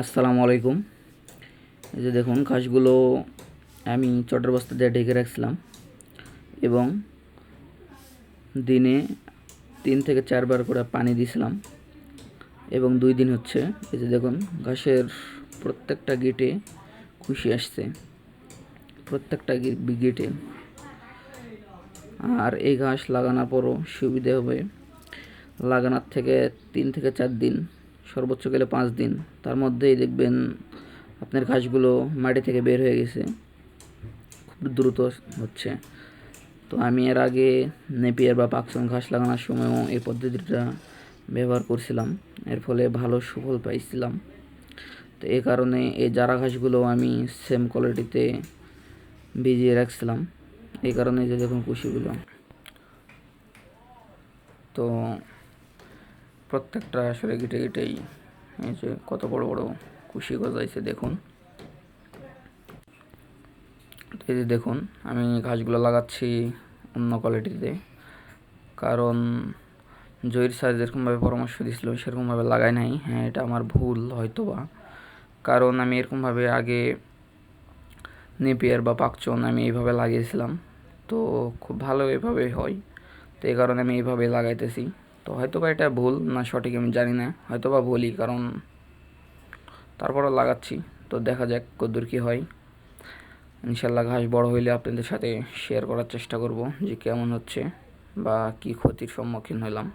আসসালামু আলাইকুম। এই যে দেখুন ঘাসগুলো আমি চটের বস্তা দিয়ে ঢেকে রাখছিলাম এবং দিনে 3 থেকে 4 বার করে পানি দিয়েছিলাম এবং 2 দিন হচ্ছে। এই যে দেখুন ঘাসের প্রত্যেকটা গিটে কুশি আসছে, প্রত্যেকটা গিটে। আর এই ঘাস লাগানোর পরও সুবিধে হবে, লাগানোর থেকে 3 থেকে 4 দিন, সর্বোচ্চ গেলে 5 দিন, তার মধ্যেই দেখবেন আপনার ঘাসগুলো মাটি থেকে বের হয়ে গেছে, খুব দ্রুত হচ্ছে। তো আমি এর আগে নেপিয়ার বা পাকসন ঘাস লাগানোর সময়ও এই পদ্ধতিটা ব্যবহার করছিলাম, এর ফলে ভালো সুফল পাইছিলাম। তো এই কারণে এই জারা ঘাসগুলো আমি সেম কোয়ালিটিতে ভিজিয়ে রাখছিলাম। এই কারণে যে দেখুন কুশিগুলো, তো প্রত্যেকটা আসলে গিটে গিটেই এই যে কত বড় বড় কুশি গজাইছে দেখুন। এই যে দেখুন আমি ঘাসগুলো লাগাচ্ছি অন্য কোয়ালিটিতে, কারণ জহির স্যার যেরকমভাবে পরামর্শ দিয়েছিল সেরকমভাবে লাগাই নাই। হ্যাঁ, এটা আমার ভুল হয়তোবা, কারণ আমি এরকমভাবে আগে নেপিয়ার বা পাকচন আমি এইভাবে লাগিয়েছিলাম, তো খুব ভালো এভাবে হয়। তো এই কারণে আমি এইভাবে লাগাইতেছি। তো হয়তোবা এটা ভুল না সঠিক আমি জানি না, হয়তোবা ভুলই, কারণ তারপরও লাগাচ্ছি। তো দেখা যাক কতদূর কী হয়। ইনশাল্লাহ ঘাস বড় হইলে আপনাদের সাথে শেয়ার করার চেষ্টা করব যে কেমন হচ্ছে বা কী ক্ষতির সম্মুখীন হলাম।